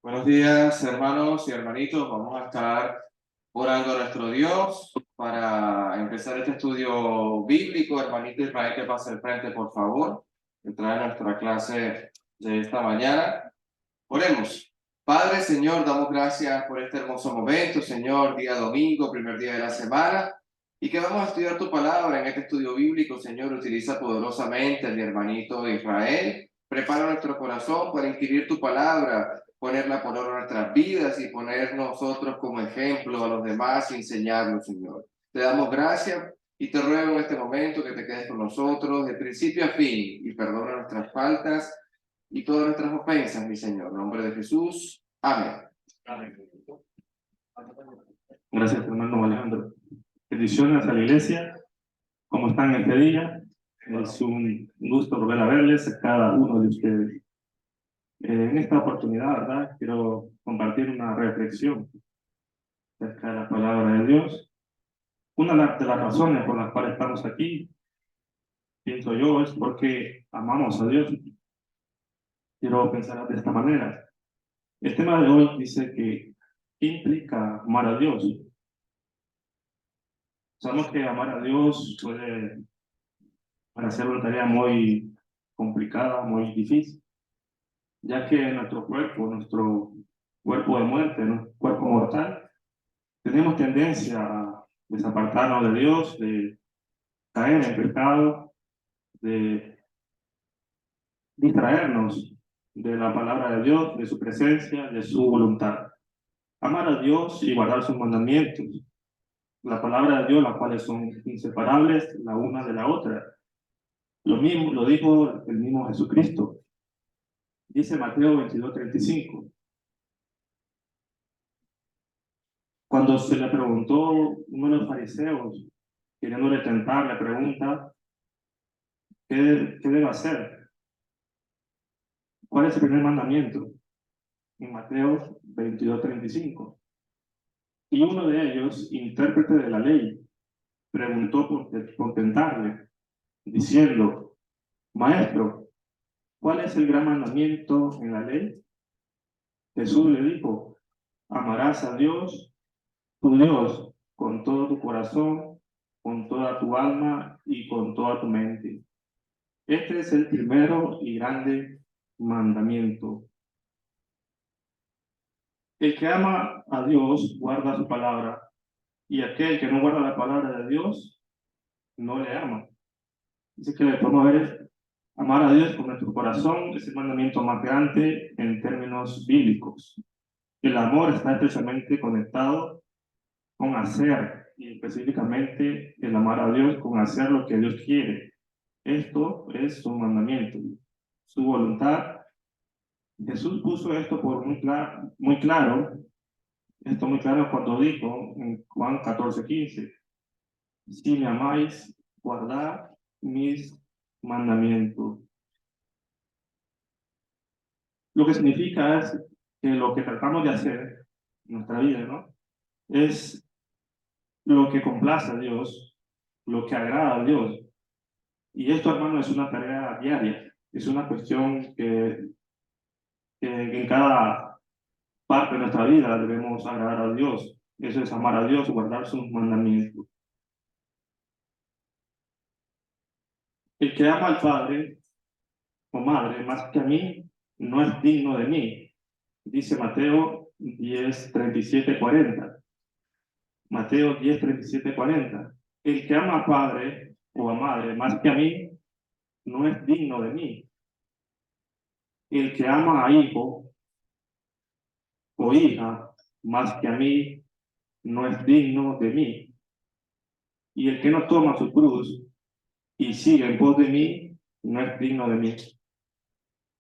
Buenos días, hermanos y hermanitos. Vamos a estar orando a nuestro Dios para empezar este estudio bíblico. Hermanito Israel, que pase al frente, por favor, entrar a nuestra clase de esta mañana. Oremos. Padre, Señor, damos gracias por este hermoso momento, Señor, día domingo, primer día de la semana, y que vamos a estudiar tu palabra en este estudio bíblico. Señor, utiliza poderosamente a mi hermanito Israel. Prepara nuestro corazón para inquirir tu palabra, ponerla por obra en nuestras vidas y poner nosotros como ejemplo a los demás y enseñarnos, Señor. Te damos gracias y te ruego en este momento que te quedes con nosotros de principio a fin y perdona nuestras faltas y todas nuestras ofensas, mi Señor. En nombre de Jesús. Amén. Gracias, hermano Alejandro. Bendiciones a la iglesia. ¿Cómo están este día? Es un gusto volver a verles a cada uno de ustedes. En esta oportunidad, ¿verdad? Quiero compartir una reflexión acerca de la palabra de Dios. Una de las razones por las cuales estamos aquí, pienso yo, es porque amamos a Dios. Quiero pensar de esta manera. El tema de hoy dice que ¿qué implica amar a Dios? Sabemos que amar a Dios puede parecer una tarea muy complicada, muy difícil, ya que nuestro cuerpo de muerte, nuestro cuerpo mortal, tenemos tendencia a desapartarnos de Dios, de caer en pecado, de distraernos de la palabra de Dios, de su presencia, de su voluntad. Amar a Dios y guardar sus mandamientos. La palabra de Dios, las cuales son inseparables la una de la otra. Lo mismo lo dijo el mismo Jesucristo. Dice Mateo 22:35. Cuando se le preguntó uno de los fariseos, queriéndole tentar, le pregunta, ¿qué debe hacer? ¿Cuál es el primer mandamiento? En Mateo 22:35. Y uno de ellos, intérprete de la ley, preguntó por tentarle, diciendo, Maestro, ¿cuál es el gran mandamiento en la ley? Jesús le dijo, amarás a Dios, tu Dios, con todo tu corazón, con toda tu alma y con toda tu mente. Este es el primero y grande mandamiento. El que ama a Dios guarda su palabra, y aquel que no guarda la palabra de Dios no le ama. Así que le podemos ver, amar a Dios con nuestro corazón es el mandamiento más grande en términos bíblicos. El amor está estrechamente conectado con hacer, y específicamente el amar a Dios con hacer lo que Dios quiere. Esto es su mandamiento, su voluntad. Jesús puso esto muy claro cuando dijo en Juan 14:15, si me amáis, guardad mis mandamientos. Lo que significa es que lo que tratamos de hacer en nuestra vida, ¿no? Es lo que complace a Dios, lo que agrada a Dios. Y esto, hermano, es una tarea diaria, es una cuestión que en cada parte de nuestra vida debemos agradar a Dios. Eso es amar a Dios, guardar sus mandamientos. El que ama al padre o madre más que a mí no es digno de mí. Dice Mateo 10:37-40. Mateo 10:37-40. El que ama a padre o a madre más que a mí no es digno de mí. El que ama a hijo o hija más que a mí no es digno de mí. Y el que no toma su cruz y sigue en pos de mí no es digno de mí.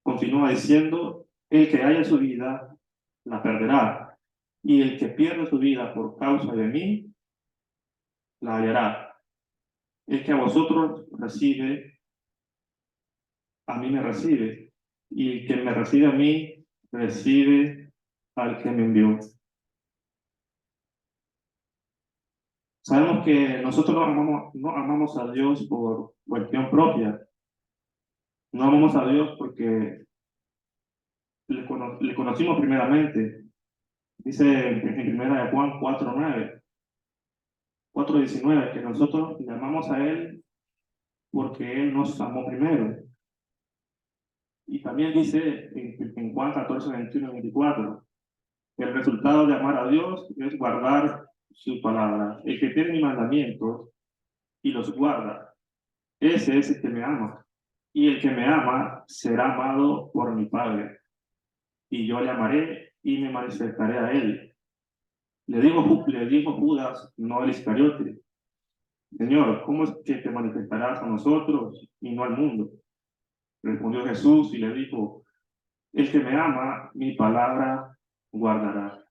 Continúa diciendo, el que haya su vida la perderá, y el que pierde su vida por causa de mí la hallará. El que a vosotros recibe, a mí me recibe, y el que me recibe a mí, recibe al que me envió. Sabemos que nosotros no amamos a Dios por cuestión propia, No amamos a Dios porque le conocimos primeramente. Dice en primera de Juan 4:9, 4:19, que nosotros le amamos a Él porque Él nos amó primero. Y también dice en Juan 14:21-24, el resultado de amar a Dios es guardar su palabra. El que tiene mis mandamientos y los guarda, ese es el que me ama. Y el que me ama será amado por mi Padre. Y yo le amaré y me manifestaré a él. Le dijo Judas, no el Iscariote: Señor, ¿cómo es que te manifestarás a nosotros y no al mundo? Respondió Jesús y le dijo: el que me ama, mi palabra guardará.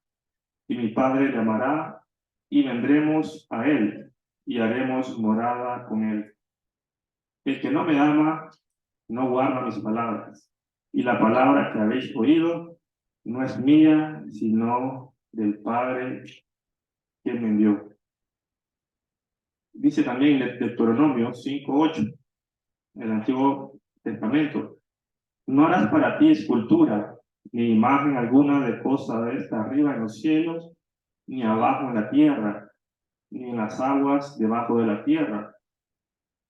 Y mi Padre le amará, y vendremos a él, y haremos morada con él. El que no me ama, no guarda mis palabras. Y la palabra que habéis oído no es mía, sino del Padre que me envió. Dice también en Deuteronomio 5:8, en el Antiguo Testamento: no harás para ti escultura, ni imagen alguna de cosa de esta arriba en los cielos, ni abajo en la tierra, ni en las aguas debajo de la tierra.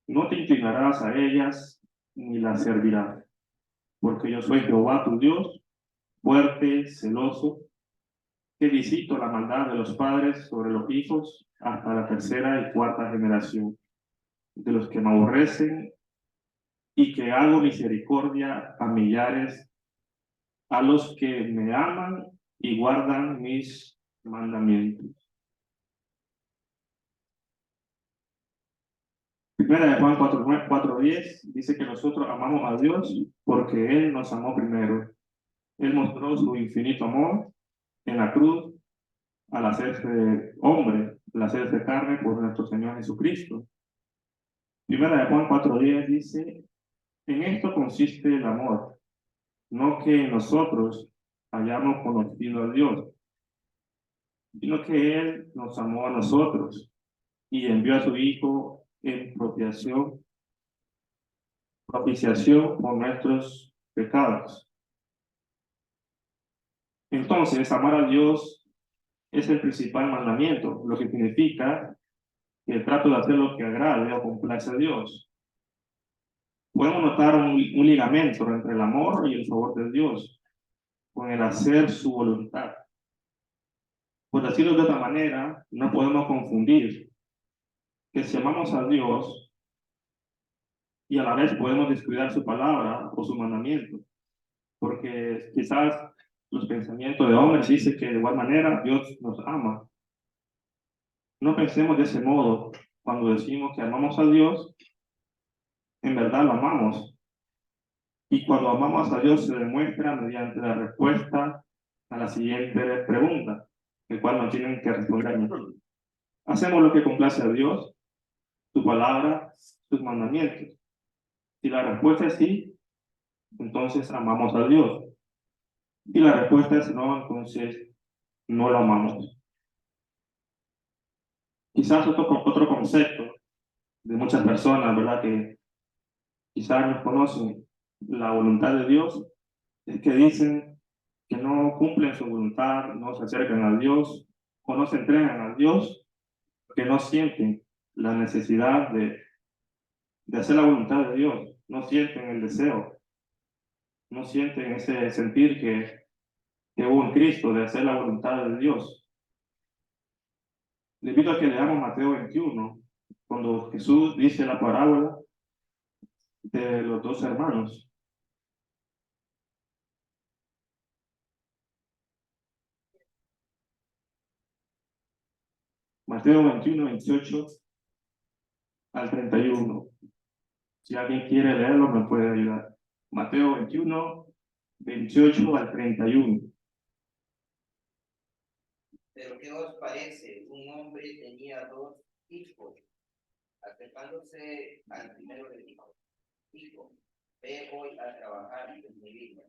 No te inclinarás a ellas, ni las servirás, porque yo soy Jehová tu Dios, fuerte, celoso, que visito la maldad de los padres sobre los hijos hasta la tercera y cuarta generación de los que me aborrecen, y que hago misericordia a millares, a los que me aman y guardan mis mandamientos. Primera de Juan 4:10 dice que nosotros amamos a Dios porque Él nos amó primero. Él mostró su infinito amor en la cruz al hacerse hombre, al hacerse carne por nuestro Señor Jesucristo. Primera de Juan 4:10 dice: en esto consiste el amor, no que nosotros hayamos conocido a Dios, sino que Él nos amó a nosotros y envió a su Hijo en propiciación por nuestros pecados. Entonces, amar a Dios es el principal mandamiento, lo que significa que trato de hacer lo que agrade o complace a Dios. Podemos notar un ligamento entre el amor y el favor de Dios, con el hacer su voluntad. Por decirlo de otra manera, no podemos confundir que si amamos a Dios y a la vez podemos descuidar su palabra o su mandamiento, porque quizás los pensamientos de hombres dicen que de igual manera Dios nos ama. No pensemos de ese modo. Cuando decimos que amamos a Dios, en verdad lo amamos. Y cuando amamos a Dios se demuestra mediante la respuesta a la siguiente pregunta, el cual nos tienen que responder nosotros. ¿Hacemos lo que complace a Dios, su palabra, sus mandamientos? Si la respuesta es sí, entonces amamos a Dios. Si la respuesta es no, entonces no lo amamos. Quizás otro concepto de muchas personas, ¿verdad? Que quizás no conocen la voluntad de Dios, es que dicen que no cumplen su voluntad, no se acercan a Dios o no se entregan a Dios, que no sienten la necesidad de hacer la voluntad de Dios, no sienten el deseo, no sienten ese sentir que hubo en Cristo de hacer la voluntad de Dios. Le invito a que leamos Mateo 21, cuando Jesús dice la parábola de los dos hermanos. Mateo 21, 28 al 31. Si alguien quiere leerlo, me puede ayudar. Mateo 21, 28 al 31. Pero ¿qué os parece? Un hombre tenía dos hijos. Acercándose al primero le dijo: hijo, ve hoy a trabajar en mi viña.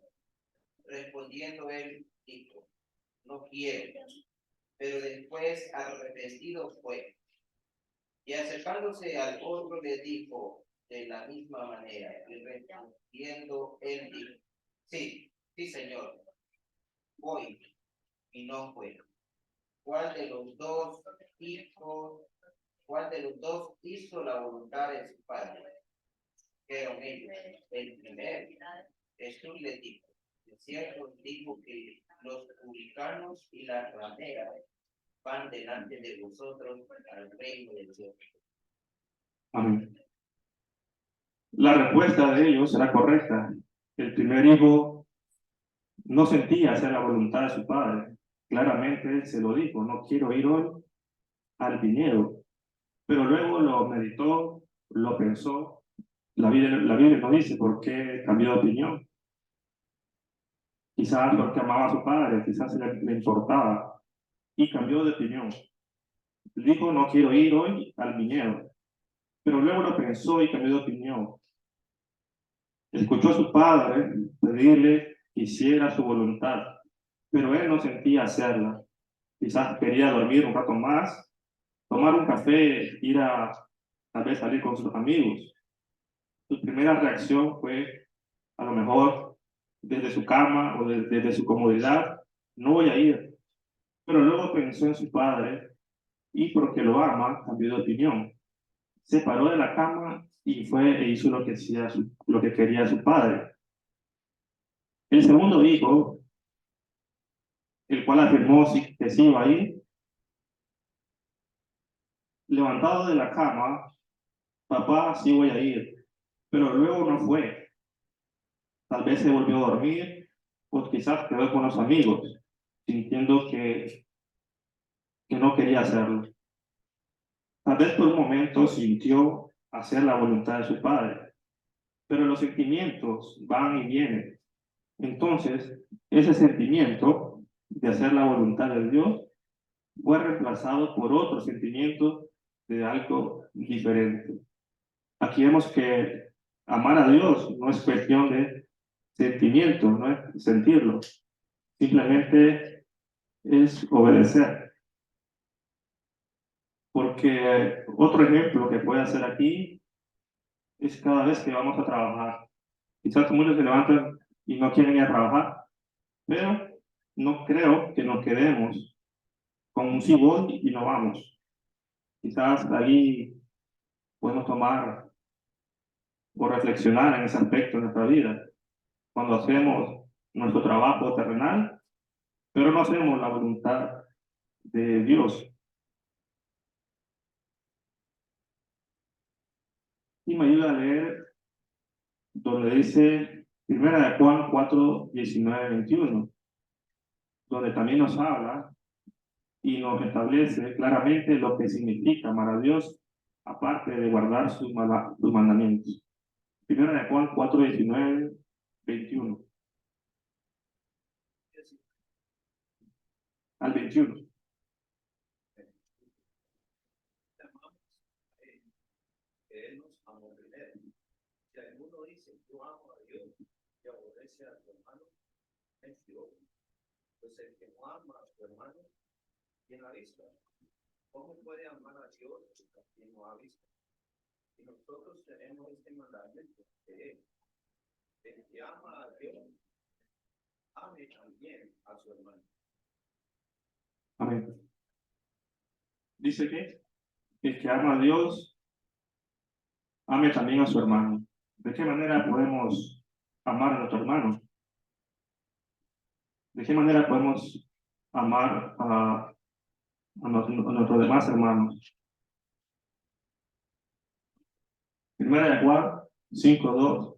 Respondiendo él dijo: no quiero. Pero después arrepentido fue. Y acercándose al otro le dijo: de la misma manera. Y respondiendo él dijo, sí, señor, voy, y no fue. ¿Cuál de los dos hizo la voluntad de su padre? Dijeron ellos, el primero. Jesús les dijo, de cierto os digo que los publicanos y las rameras van delante de vosotros al reino de Dios. Amén. La respuesta de ellos era correcta. El primer hijo no sentía hacer la voluntad de su padre. Claramente él se lo dijo, no quiero ir hoy al viñedo. Pero luego lo meditó, lo pensó. La Biblia no dice por qué cambió de opinión. Quizás porque amaba a su padre, quizás le importaba. Y cambió de opinión. Dijo, no quiero ir hoy al viñedo. Pero luego lo pensó y cambió de opinión. Escuchó a su padre pedirle que hiciera su voluntad, pero él no sentía hacerla. Quizás quería dormir un rato más, tomar un café, ir a tal vez salir con sus amigos. Su primera reacción fue, a lo mejor, desde su cama o desde su comodidad, no voy a ir. Pero luego pensó en su padre y porque lo ama, cambió de opinión. Se paró de la cama y fue e hizo lo que quería su padre. El segundo hijo, el cual afirmó que sí iba a ir, levantado de la cama, papá, sí voy a ir, pero luego no fue. Tal vez se volvió a dormir o quizás quedó con los amigos, sintiendo que no quería hacerlo. Tal vez por un momento sintió hacer la voluntad de su padre, pero los sentimientos van y vienen. Entonces, ese sentimiento de hacer la voluntad de Dios fue reemplazado por otro sentimiento de algo diferente. Aquí vemos que amar a Dios no es cuestión de sentimiento, no es sentirlo, simplemente es obedecer. Porque otro ejemplo que puede hacer aquí es cada vez que vamos a trabajar. Quizás muchos se levantan y no quieren ir a trabajar, pero no creo que nos quedemos con un sí voy y no vamos. Quizás ahí podemos tomar o reflexionar en ese aspecto de nuestra vida. Cuando hacemos nuestro trabajo terrenal, pero no hacemos la voluntad de Dios. Y me ayuda a leer donde dice 1 Juan 4, 19, 21, donde también nos habla y nos establece claramente lo que significa amar a Dios, aparte de guardar sus mandamientos. 1 Juan 4, 19, 21. Al 21. Él nos amó primero. Si alguno dice, yo amo a Dios y aborrece a su hermano, es Dios. Pues el que no ama a su hermano, ¿quién ha visto? ¿Cómo puede amar a Dios a quien no ha visto? Y nosotros tenemos este mandamiento de él. El que ama a Dios, ame también a su hermano. Amén. Dice que el que ama a Dios, ame también a su hermano. ¿De qué manera podemos amar a nuestro hermano? ¿De qué manera podemos amar a nuestros demás hermanos? 1 Juan 5, 2.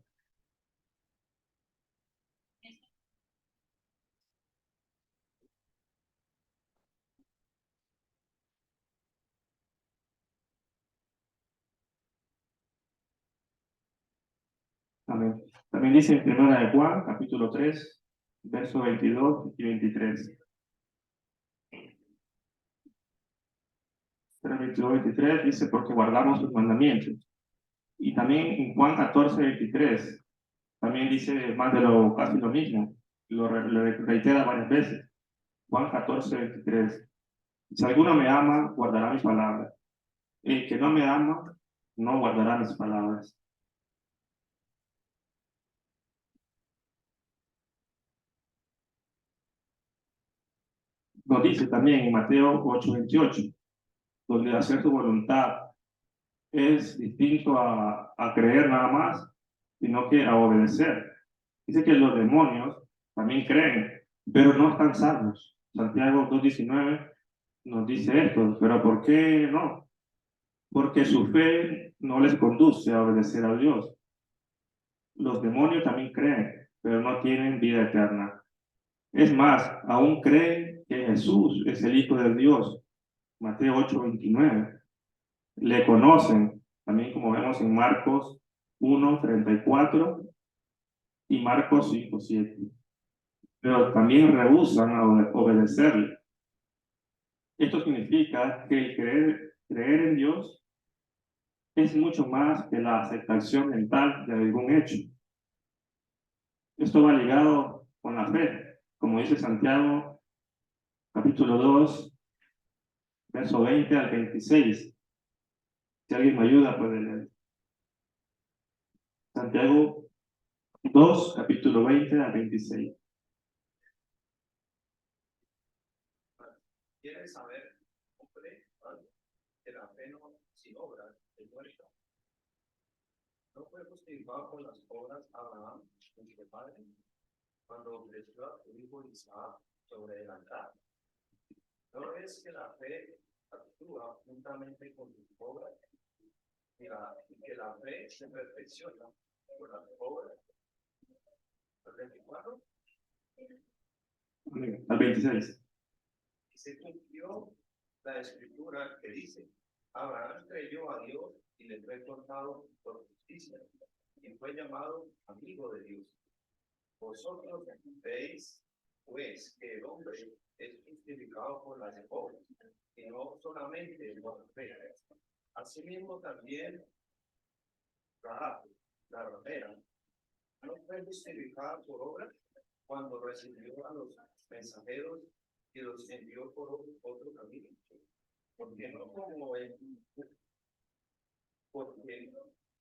Amén. También dice en 1 Juan, capítulo 3, versos 22 y 23. 3, 22, 23 dice, porque guardamos sus mandamientos. Y también en Juan 14, 23, también dice más de casi lo mismo. Lo reitera varias veces. Juan 14, 23. Si alguno me ama, guardará mis palabras. El que no me ama, no guardará mis palabras. nos dice también en Mateo 8:28, donde hacer su voluntad es distinto a creer nada más, sino que a obedecer. Dice que los demonios también creen, pero no están salvos. Santiago 2:19 nos dice esto, pero ¿por qué no? Porque su fe no les conduce a obedecer a Dios. Los demonios también creen, pero no tienen vida eterna. Es más, aún creen que Jesús es el Hijo de Dios. Mateo 8:29. Le conocen, también como vemos en Marcos 1:34 y Marcos 5:7. Pero también rehúsan a obedecerle. Esto significa que el creer en Dios es mucho más que la aceptación mental de algún hecho. Esto va ligado con la fe, como dice Santiago, capítulo 2, verso 20 al 26. Si alguien me ayuda, puede leer. Santiago 2, capítulo 20 al 26. ¿Quieres saber, hombre, que la fe no sin obras es muerta? ¿No fue justificado por las obras Abraham, nuestro padre, cuando ofreció a su hijo Isaac sobre el altar? ¿No es que la fe actúa juntamente con sus obras y que la fe se perfecciona por las obras? ¿Al 24? Al 26. Y se cumplió la escritura que dice: Abraham creyó a Dios y le fue contado por justicia, y fue llamado amigo de Dios. Vosotros veis, pues, que el hombre es justificado por las obras, y no solamente por la fe. Asimismo también Rahab, la ramera, no fue justificada por obras cuando recibió a los mensajeros y los envió por otro camino. Porque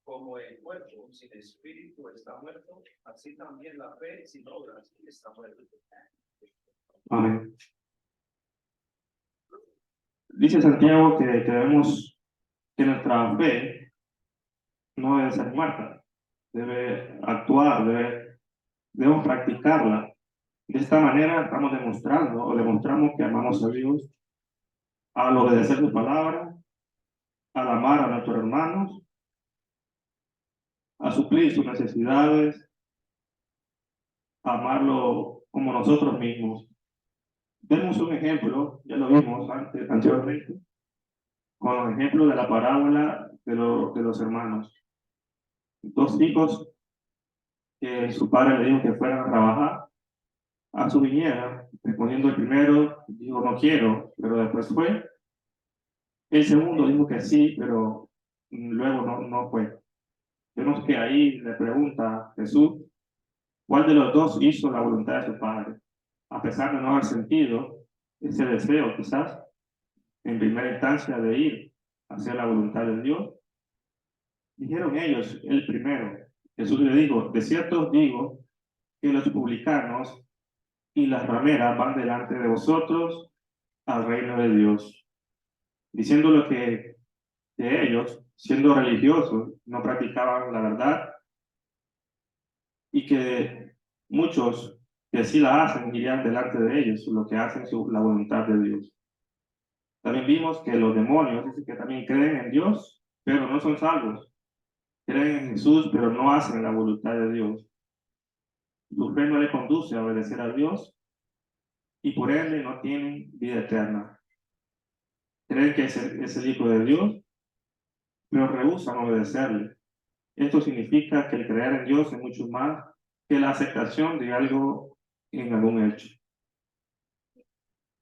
como el cuerpo sin espíritu está muerto, así también la fe sin obras está muerta. Amén. Dice Santiago que debemos, que nuestra fe no debe ser muerta, debe actuar, debemos practicarla. De esta manera estamos demostrando o demostramos que amamos a Dios al obedecer su palabra, al amar a nuestros hermanos, a suplir sus necesidades, a amarlo como nosotros mismos. Vemos un ejemplo, ya lo vimos anteriormente, con los ejemplos de la parábola de los hermanos. Dos hijos que su padre le dijo que fueran a trabajar a su viñera, respondiendo el primero, dijo no quiero, pero después fue. El segundo dijo que sí, pero luego no fue. Vemos que ahí le pregunta a Jesús, ¿cuál de los dos hizo la voluntad de su padre? A pesar de no haber sentido ese deseo, quizás, en primera instancia, de ir a hacer la voluntad de Dios, dijeron ellos, el primero. Jesús le dijo, de cierto os digo que los publicanos y las rameras van delante de vosotros al reino de Dios, diciéndolo que ellos, siendo religiosos, no practicaban la verdad y que muchos que sí la hacen irían delante de ellos, lo que hacen la voluntad de Dios. También vimos que los demonios dicen que también creen en Dios, pero no son salvos. Creen en Jesús, pero no hacen la voluntad de Dios. Su fe no le conduce a obedecer a Dios y por ende no tienen vida eterna. Creen que es el Hijo de Dios, pero rehúsan obedecerle. Esto significa que el creer en Dios es mucho más que la aceptación de algo en algún hecho.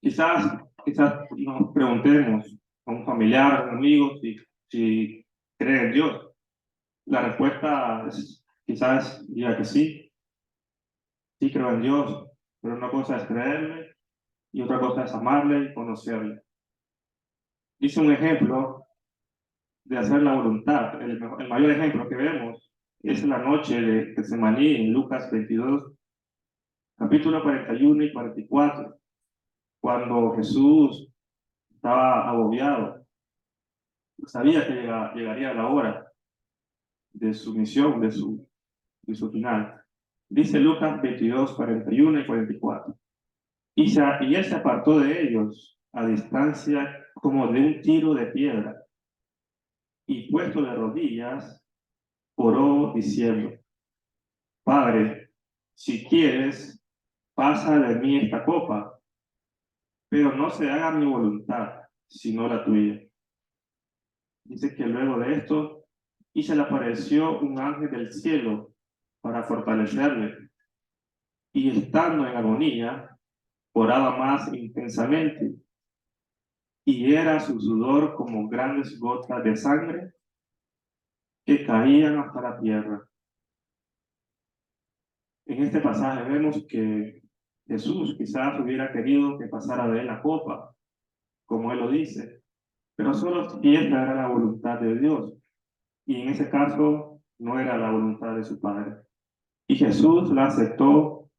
Quizás nos preguntemos a un familiar, a un amigo, si cree en Dios. La respuesta es, quizás diga que sí creo en Dios, pero una cosa es creerle y otra cosa es amarle y conocerle. Hice un ejemplo de hacer la voluntad. El mayor ejemplo que vemos es la noche de Getsemaní en Lucas 22, capítulo 41 y 44. Cuando Jesús estaba agobiado, sabía que llegaría la hora de su misión, de su final. Dice Lucas 22, 41 y 44. Y él se apartó de ellos a distancia como de un tiro de piedra, y puesto de rodillas, oró diciendo: Padre, si quieres, pasa de mí esta copa, pero no se haga mi voluntad, sino la tuya. Dice que luego de esto, y se le apareció un ángel del cielo para fortalecerle, y estando en agonía, oraba más intensamente, y era su sudor como grandes gotas de sangre que caían hasta la tierra. En este pasaje vemos que Jesús quizás hubiera querido que pasara de él la copa, como él lo dice, pero solo si esta era la voluntad de Dios, y en ese caso no era la voluntad de su Padre. Y Jesús la aceptó,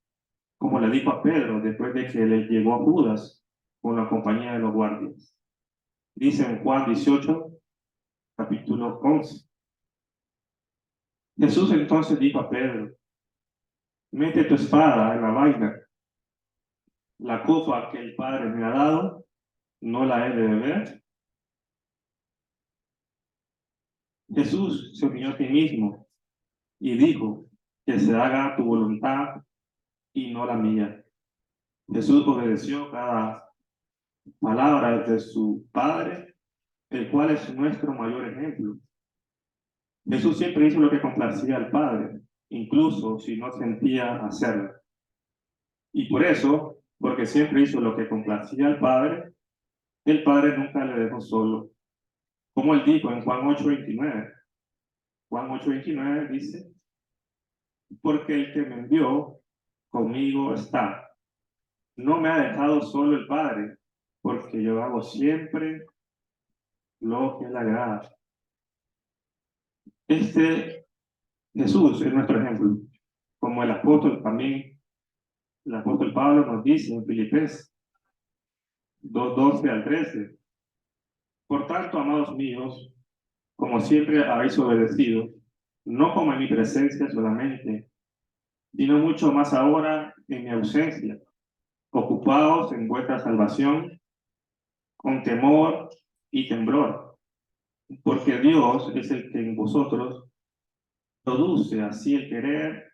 como le dijo a Pedro, después de que le llegó a Judas con la compañía de los guardias. Dice en Juan 18, capítulo 11. Jesús entonces dijo a Pedro: mete tu espada en la vaina. La copa que el Padre me ha dado, no la he de beber. Jesús se humilló a sí mismo y dijo: que se haga tu voluntad y no la mía. Jesús obedeció cada palabra de su Padre, el cual es nuestro mayor ejemplo. Jesús siempre hizo lo que complacía al Padre, incluso si no sentía hacerlo. Y por eso, porque siempre hizo lo que complacía al Padre, el Padre nunca le dejó solo. Como él dijo en Juan 8:29. Juan 8:29 dice: porque el que me envió conmigo está. No me ha dejado solo el Padre, porque yo hago siempre lo que le agrada. Este Jesús es nuestro ejemplo, como el apóstol también, el apóstol Pablo nos dice en Filipenses 2:12 al 13. Por tanto, amados míos, como siempre habéis obedecido, no como en mi presencia solamente, sino mucho más ahora en mi ausencia, ocupados en vuestra salvación con temor y temblor, porque Dios es el que en vosotros produce así el querer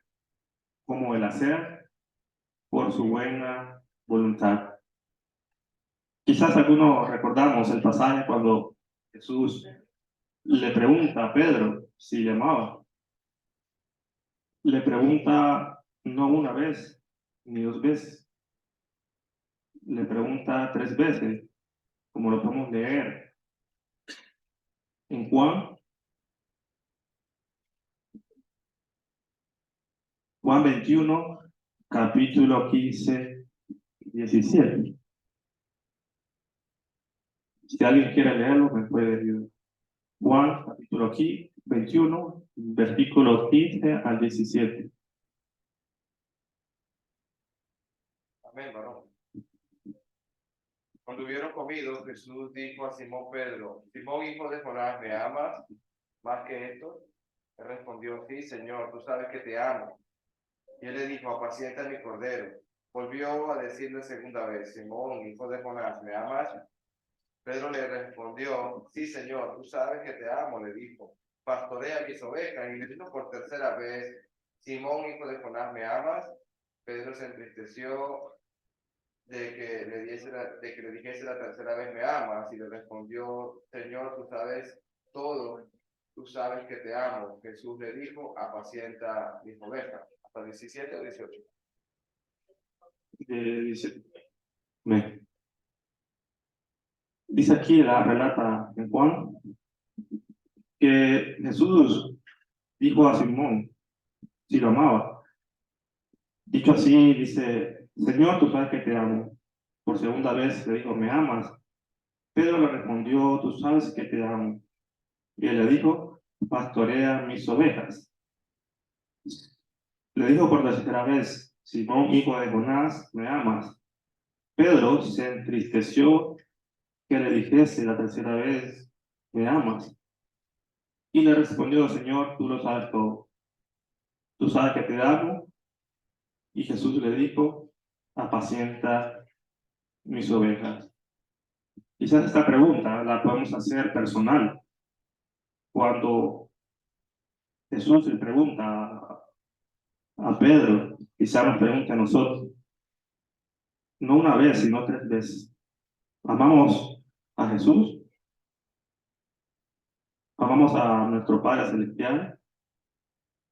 como el hacer por su buena voluntad. Quizás algunos recordamos el pasaje cuando Jesús le pregunta a Pedro si le amaba. Le pregunta no una vez ni dos veces, le pregunta 3 veces, como lo podemos leer en Juan 21, capítulo 15, 17. Si alguien quiere leerlo, me puede ayudar. Juan, capítulo 21, versículos 15 al 17. Amén, varón. Cuando hubieron comido, Jesús dijo a Simón Pedro: Simón, hijo de Jonás, ¿me amas más que esto? Él respondió: sí, Señor, tú sabes que te amo. Y él le dijo: apacienta mi cordero. Volvió a decirle segunda vez: Simón, hijo de Jonás, ¿me amas? Pedro le respondió: sí, Señor, tú sabes que te amo. Le dijo: pastorea mis ovejas. Y le dijo por tercera vez: Simón, hijo de Jonás, ¿me amas? Pedro se entristeció de que le dijese la tercera vez: ¿me amas? Y le respondió: Señor, tú sabes todo, tú sabes que te amo. Jesús le dijo: apacienta mis ovejas. ¿Hasta 17 o 18? Dice aquí, la relata en Juan, que Jesús dijo a Simón si lo amaba. Dicho así, dice: Señor, tú sabes que te amo. Por segunda vez le dijo: ¿me amas? Pedro le respondió: tú sabes que te amo. Y él le dijo: pastorea mis ovejas. Le dijo por tercera vez: Simón, hijo de Jonás, ¿me amas? Pedro se entristeció que le dijese la tercera vez, ¿me amas? Y le respondió, Señor, tú lo sabes todo. Tú sabes que te amo. Y Jesús le dijo, apacienta mis ovejas. Quizás esta pregunta la podemos hacer personal. Cuando Jesús le pregunta a Pedro, quizás nos pregunte a nosotros, no una vez, sino 3 veces. ¿Amamos a Jesús? ¿Amamos a nuestro Padre Celestial?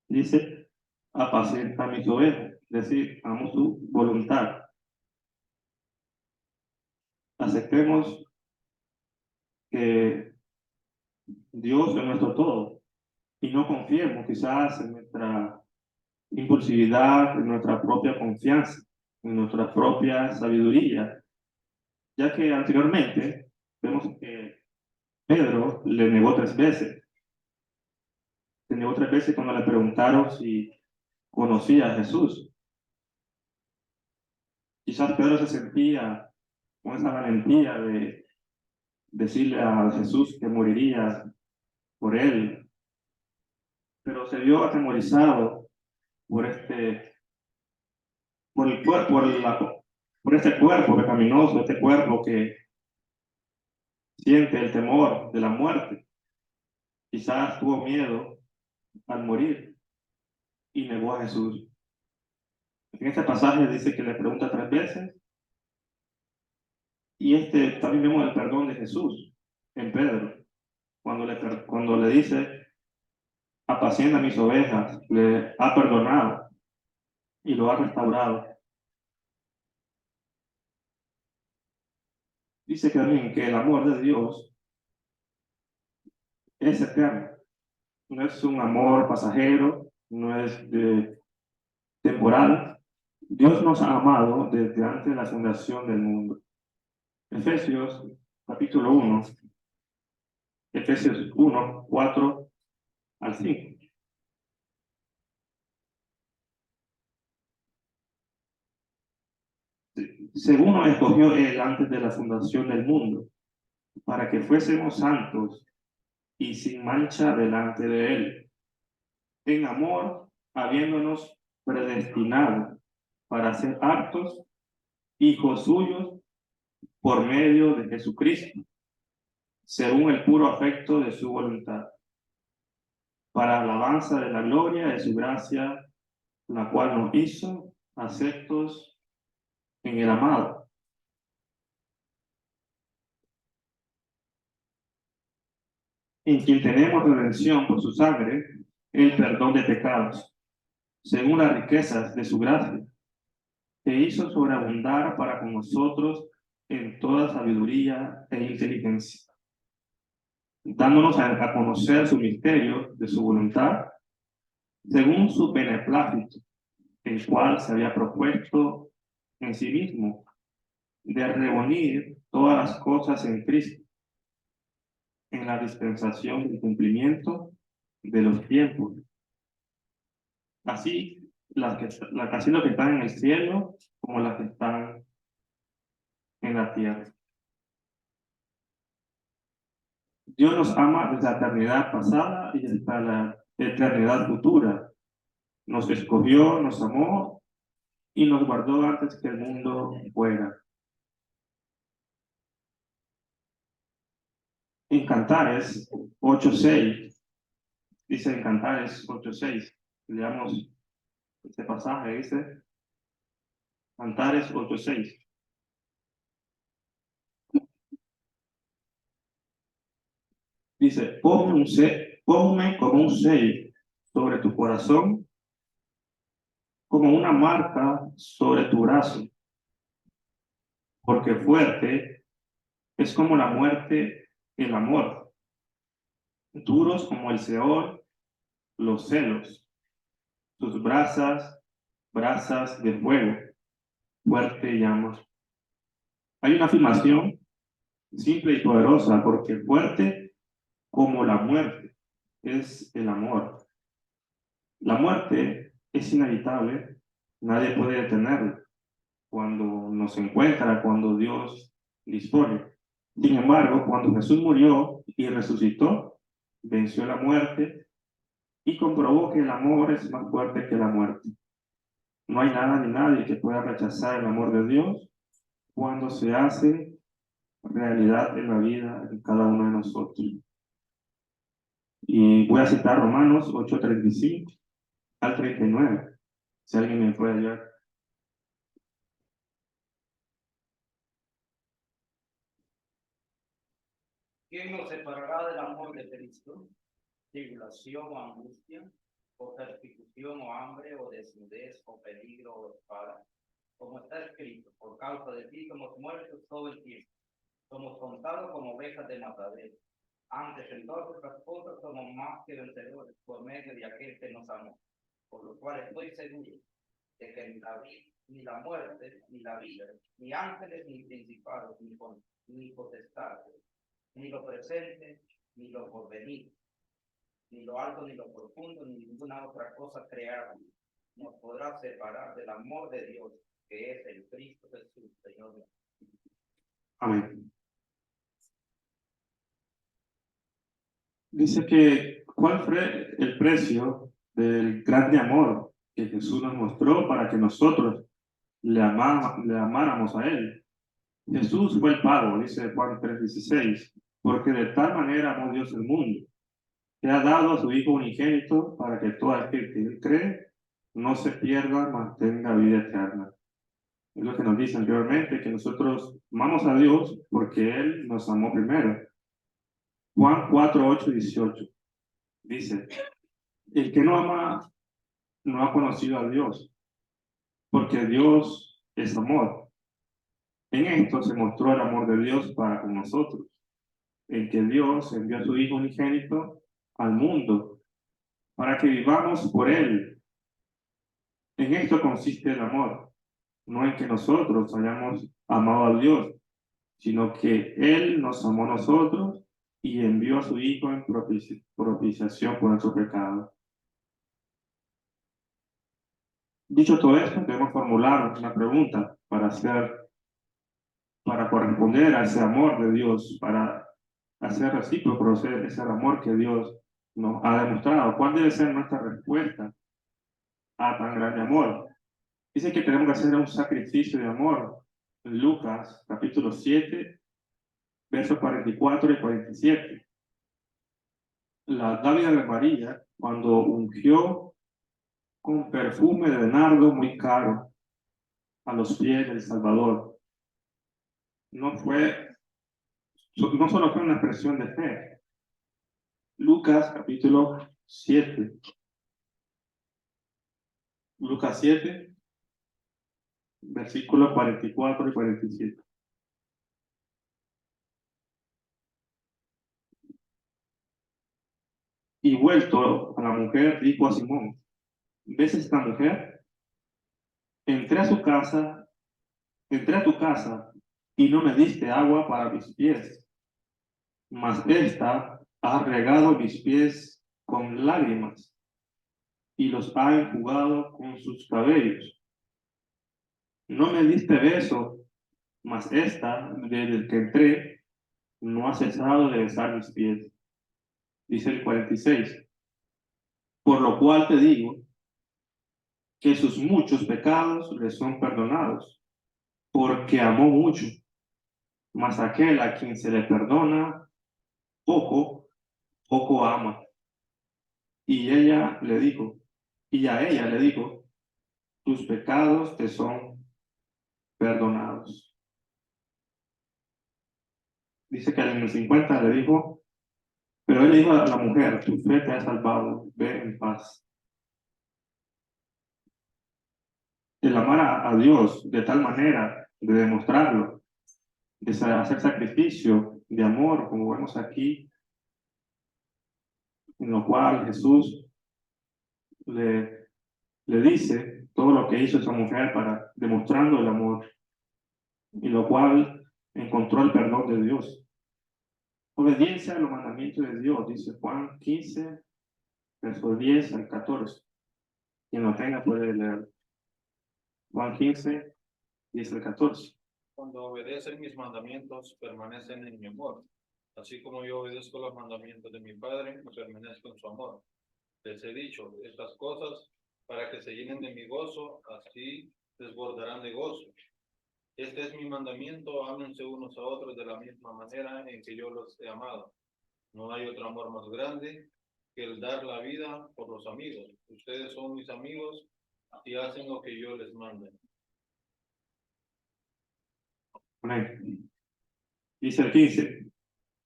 Dice, apacienta mis ovejas, es decir, amo su voluntad. Aceptemos que Dios es nuestro todo y no confiemos quizás en nuestra impulsividad, en nuestra propia confianza, en nuestra propia sabiduría, ya que anteriormente vemos que Pedro le negó 3 veces. Le negó 3 veces cuando le preguntaron si conocía a Jesús. Quizás Pedro se sentía con esa valentía de decirle a Jesús que moriría por él, pero se vio atemorizado por por el cuerpo, por este cuerpo pecaminoso, este cuerpo que siente el temor de la muerte. Quizás tuvo miedo al morir y negó a Jesús. En este pasaje dice que le pregunta 3 veces y también vemos el perdón de Jesús en Pedro, cuando le dice, apacienta mis ovejas, le ha perdonado y lo ha restaurado. Dice también que el amor de Dios es eterno, no es un amor pasajero, no es temporal. Dios nos ha amado desde antes de la fundación del mundo. Efesios capítulo 1, Efesios 1, 4 al 5. Según nos escogió Él antes de la fundación del mundo, para que fuésemos santos y sin mancha delante de Él, en amor, habiéndonos predestinado para ser aptos hijos suyos por medio de Jesucristo, según el puro afecto de su voluntad, para alabanza de la gloria de su gracia, la cual nos hizo aceptos en el amado. En quien tenemos redención por su sangre, el perdón de pecados, según las riquezas de su gracia, que hizo sobreabundar para con nosotros en toda sabiduría e inteligencia, dándonos a conocer su misterio de su voluntad, según su beneplácito, el cual se había propuesto en sí mismo, de reunir todas las cosas en Cristo, en la dispensación del cumplimiento de los tiempos. Así, así los que están en el cielo como las que están en la tierra. Dios nos ama desde la eternidad pasada y hasta la eternidad futura. Nos escogió, nos amó y nos guardó antes que el mundo fuera. En Cantares 8:6, dice en Cantares 8:6, leamos este pasaje, dice Cantares 8:6. Dice, ponme como un sello sobre tu corazón, como una marca sobre tu brazo, porque fuerte es como la muerte el amor, duros como el Seol los celos, sus brasas de fuego, fuerte llama. Hay una afirmación simple y poderosa, porque fuerte como la muerte es el amor. La muerte es inevitable, nadie puede detenerla. cuando nos encuentra, cuando Dios dispone. Sin embargo, cuando Jesús murió y resucitó, venció la muerte y comprobó que el amor es más fuerte que la muerte. No hay nada ni nadie que pueda rechazar el amor de Dios cuando se hace realidad en la vida de cada uno de nosotros. Y voy a citar Romanos 8:35 al 39, si alguien me puede ayudar. ¿Quién nos separará del amor de Cristo? Tribulación o angustia, o persecución o hambre, o desnudez, o peligro o espada. Como está escrito, por causa de ti somos muertos todo el tiempo. Somos contados como ovejas de matadero. Antes en todas otras cosas somos más que vencedores por medio de aquel que nos amó. Por lo cual estoy seguro de que ni la muerte, ni la vida, ni ángeles, ni principados, ni potestades, ni lo presente, ni lo porvenir, ni lo alto, ni lo profundo, ni ninguna otra cosa creada nos podrá separar del amor de Dios, que es el Cristo Jesús, Señor. Amén. Dice que, ¿cuál fue el precio del grande amor que Jesús nos mostró para que nosotros le amáramos a Él? Jesús fue el pago, dice Juan 3:16, porque de tal manera amó Dios el mundo, que ha dado a su Hijo unigénito para que todo aquel que Él cree no se pierda, mas tenga vida eterna. Es lo que nos dice anteriormente, que nosotros amamos a Dios porque Él nos amó primero. Juan 4:8-18 dice, el que no ama no ha conocido a Dios, porque Dios es amor. En esto se mostró el amor de Dios para con nosotros, en que Dios envió a su Hijo unigénito al mundo para que vivamos por Él. En esto consiste el amor, no en que nosotros hayamos amado a Dios, sino que Él nos amó a nosotros y envió a su Hijo en propiciación por nuestro pecado. Dicho todo esto, debemos formular una pregunta para corresponder a ese amor de Dios, para hacer recíproco ese amor que Dios nos ha demostrado. ¿Cuál debe ser nuestra respuesta a tan grande amor? Dice que tenemos que hacer un sacrificio de amor. En Lucas, capítulo 7, versos 44 y 47. La Dávila de María, cuando ungió con perfume de nardo muy caro a los pies del Salvador, no solo fue una expresión de fe. Lucas, capítulo 7. Lucas 7, versículos 44 y 47. Y vuelto a la mujer, dijo a Simón, ¿ves esta mujer? Entré a tu casa y no me diste agua para mis pies, mas esta ha regado mis pies con lágrimas y los ha enjugado con sus cabellos. No me diste beso, mas esta, desde que entré, no ha cesado de besar mis pies. Dice el 46. Por lo cual te digo que sus muchos pecados le son perdonados, porque amó mucho. Mas aquel a quien se le perdona poco, poco ama. Y a ella le dijo, tus pecados te son perdonados. Dice que en el 50 le dijo, pero él le dijo a la mujer, tu fe te ha salvado, ve en paz. El amar a Dios de tal manera, de demostrarlo, de hacer sacrificio de amor, como vemos aquí, en lo cual Jesús le dice todo lo que hizo esa mujer para demostrando el amor, y lo cual encontró el perdón de Dios. Obediencia a los mandamientos de Dios, dice Juan 15, versos 10 al 14. Quien lo tenga puede leer. Juan 15, 10 al 14. Cuando obedecen mis mandamientos, permanecen en mi amor. Así como yo obedezco los mandamientos de mi Padre, permanezco en su amor. Les he dicho estas cosas para que se llenen de mi gozo, así desbordarán de gozo. Este es mi mandamiento, ámense unos a otros de la misma manera en que yo los he amado. No hay otro amor más grande que el dar la vida por los amigos. Ustedes son mis amigos y hacen lo que yo les mande. Amén. Dice el 15,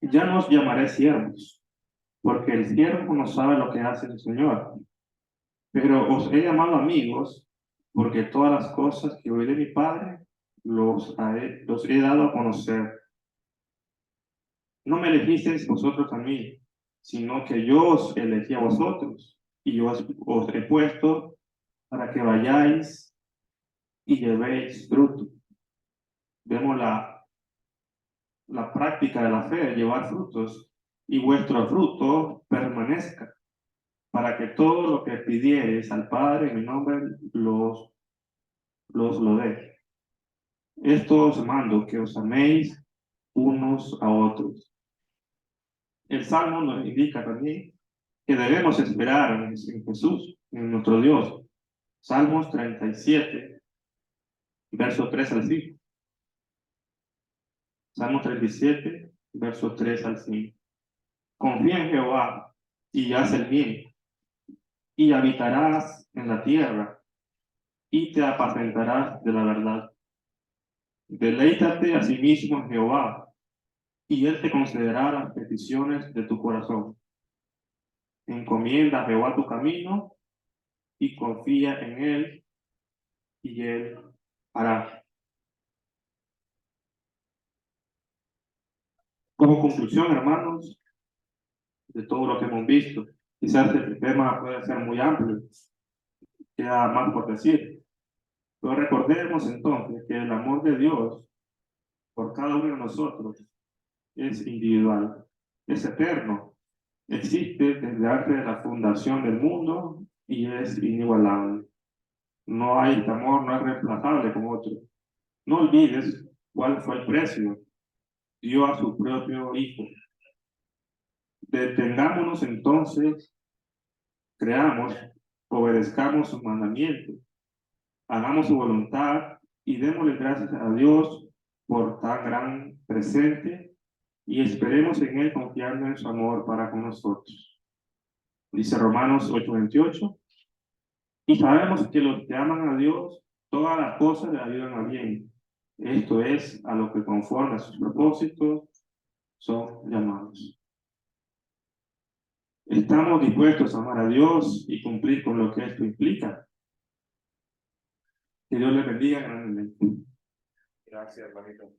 ya no os llamaré siervos, porque el siervo no sabe lo que hace el Señor. Pero os he llamado amigos, porque todas las cosas que oí de mi Padre los he dado a conocer. No me elegisteis vosotros a mí, sino que yo os elegí a vosotros, y os he puesto para que vayáis y llevéis fruto. Vemos la práctica de la fe, llevar frutos, y vuestro fruto permanezca, para que todo lo que pidiereis al Padre en mi nombre lo dé. Esto os mando, que os améis unos a otros. El Salmo nos indica también que debemos esperar en Jesús, en nuestro Dios. Salmos 37, verso 3 al 5. Salmos 37, verso 3 al 5. Confía en Jehová y haz el bien, y habitarás en la tierra, y te apacentarás de la verdad. Deleítate a sí mismo en Jehová, y él te concederá las peticiones de tu corazón. Encomienda a Jehová tu camino, y confía en él, y él hará. Como conclusión, hermanos, de todo lo que hemos visto, quizás este tema puede ser muy amplio, queda más por decir, pero recordemos entonces que el amor de Dios por cada uno de nosotros es individual, es eterno, existe desde antes de la fundación del mundo y es inigualable. No hay este amor, no es reemplazable con otro. No olvides cuál fue el precio. Dio a su propio Hijo. Detengámonos entonces, creamos, obedezcamos sus mandamientos, hagamos su voluntad y démosle gracias a Dios por tan gran presente y esperemos en Él confiando en su amor para con nosotros. Dice Romanos 8:28, y sabemos que los que aman a Dios, todas las cosas le ayudan a bien. Esto es, a lo que conforme a sus propósitos son llamados. ¿Estamos dispuestos a amar a Dios y cumplir con lo que esto implica? Que Dios les bendiga grandemente. Gracias, hermanito.